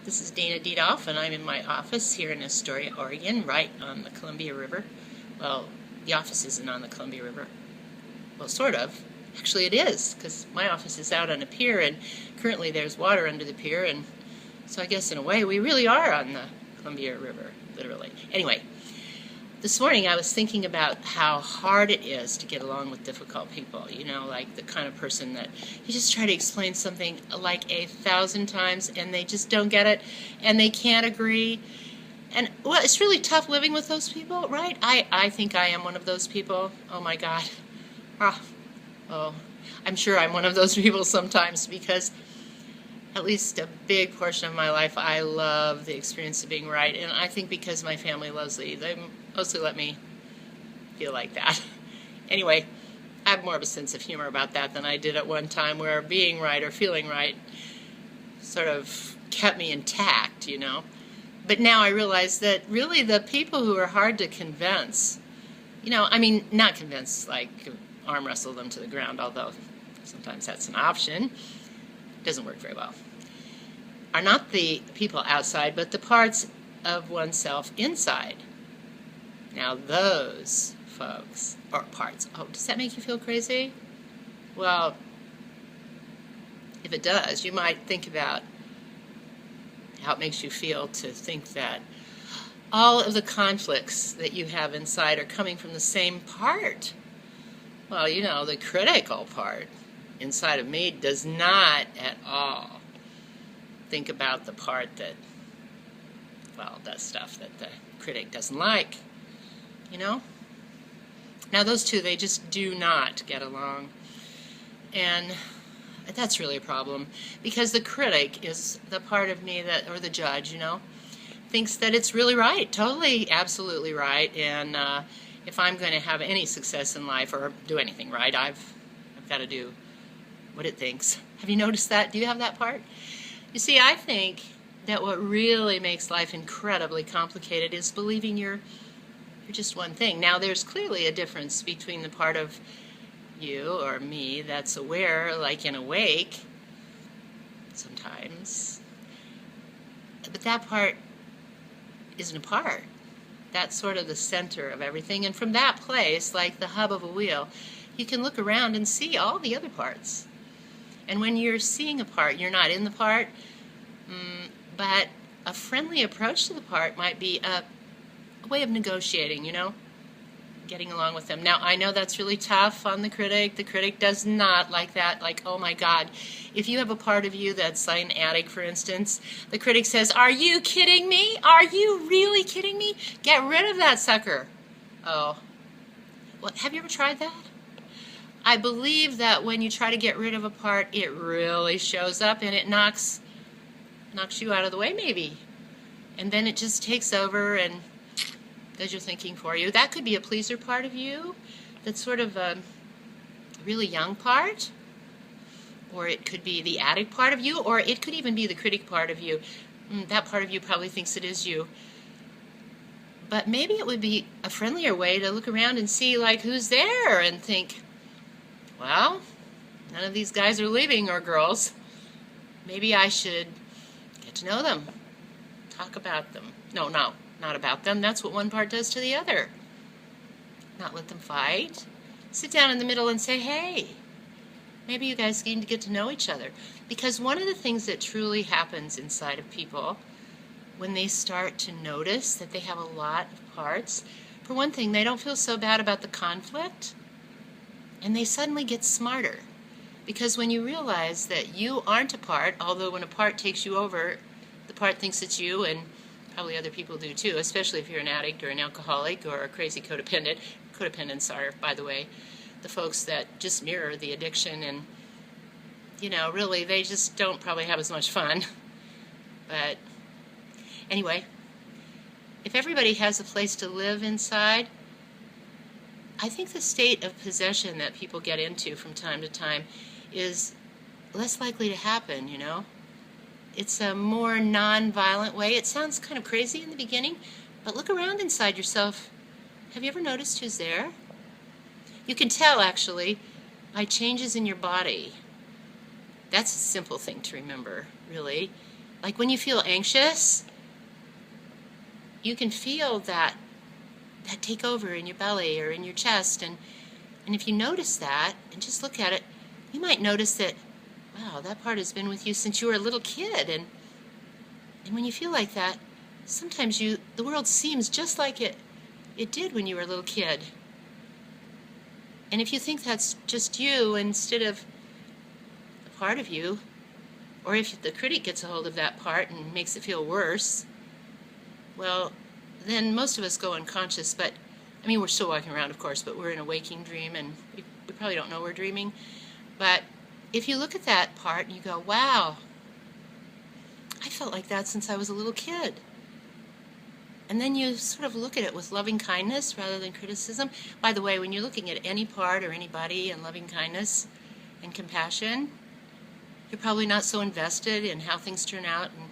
This is Dana Diedoff, and I'm in my office here in Astoria, Oregon, right on the Columbia River. Well, the office isn't on the Columbia River. Well, sort of. Actually, it is, because my office is out on a pier, and currently there's water under the pier, and so I guess in a way we really are on the Columbia River, literally. Anyway, this morning I was thinking about how hard it is to get along with difficult people, you know, like the kind of person that you just try to explain something like 1,000 times and they just don't get it and they can't agree. And, well, it's really tough living with those people, right? I think I am one of those people. Oh, my God. Oh, I'm sure I'm one of those people sometimes because at least a big portion of my life I love the experience of being right. And I think because my family loves me, they mostly let me feel like that. Anyway, I have more of a sense of humor about that than I did at one time, where being right or feeling right sort of kept me intact, you know. But now I realize that really the people who are hard to convince, you know, I mean, not convince, like arm wrestle them to the ground, although sometimes that's an option. It doesn't work very well. Are not the people outside, but the parts of oneself inside. Now those folks, or parts, oh, does that make you feel crazy? Well, if it does, you might think about how it makes you feel to think that all of the conflicts that you have inside are coming from the same part. Well, you know, the critical part inside of me does not at all think about the part that, well, does stuff that the critic doesn't like, you know? Now those two, they just do not get along. And that's really a problem, because the critic is the part of me that, or the judge, you know, thinks that it's really right, totally, absolutely right, and if I'm going to have any success in life or do anything right, I've got to do what it thinks. Have you noticed that? Do you have that part? You see, I think that what really makes life incredibly complicated is believing you're just one thing. Now, there's clearly a difference between the part of you or me that's aware, like and awake, sometimes, but that part isn't a part. That's sort of the center of everything, and from that place, like the hub of a wheel, you can look around and see all the other parts. And when you're seeing a part, you're not in the part, but a friendly approach to the part might be a way of negotiating, you know, getting along with them. Now, I know that's really tough on the critic. The critic does not like that. Like, oh my God, if you have a part of you that's like an addict, for instance, the critic says, are you kidding me? Are you really kidding me? Get rid of that sucker. Oh, well, have you ever tried that? I believe that when you try to get rid of a part, it really shows up and it knocks you out of the way maybe. And then it just takes over and does your thinking for you. That could be a pleaser part of you that's sort of a really young part, or it could be the addict part of you, or it could even be the critic part of you. That part of you probably thinks it is you. But maybe it would be a friendlier way to look around and see like who's there and think, well, none of these guys are leaving, or girls. Maybe I should get to know them, talk about them. No, not about them. That's what one part does to the other. Not let them fight. Sit down in the middle and say, hey, maybe you guys need to get to know each other. Because one of the things that truly happens inside of people when they start to notice that they have a lot of parts, for one thing, they don't feel so bad about the conflict, and they suddenly get smarter. Because when you realize that you aren't a part, although when a part takes you over, the part thinks it's you, and probably other people do too, especially if you're an addict or an alcoholic or a crazy codependent. Codependents are, by the way, the folks that just mirror the addiction, and, you know, really, they just don't probably have as much fun. But anyway, if everybody has a place to live inside, I think the state of possession that people get into from time to time is less likely to happen, you know. It's a more non-violent way. It sounds kind of crazy in the beginning, but look around inside yourself. Have you ever noticed who's there? You can tell, actually, by changes in your body. That's a simple thing to remember, really. Like when you feel anxious, you can feel that take over in your belly or in your chest, and if you notice that and just look at it, you might notice that, wow, that part has been with you since you were a little kid, and when you feel like that, sometimes the world seems just like it did when you were a little kid. And if you think that's just you instead of a part of you, or if the critic gets a hold of that part and makes it feel worse, well, then most of us go unconscious. But I mean, we're still walking around, of course, but we're in a waking dream, and we probably don't know we're dreaming. But if you look at that part and you go, wow, I felt like that since I was a little kid. And then you sort of look at it with loving kindness rather than criticism. By the way, when you're looking at any part or anybody in loving kindness and compassion, you're probably not so invested in how things turn out, and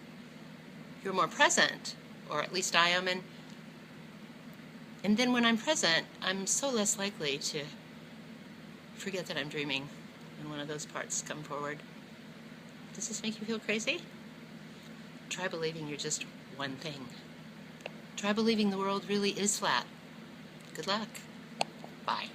you're more present, or at least I am. And then when I'm present, I'm so less likely to forget that I'm dreaming when one of those parts come forward. Does this make you feel crazy? Try believing you're just one thing. Try believing the world really is flat. Good luck. Bye.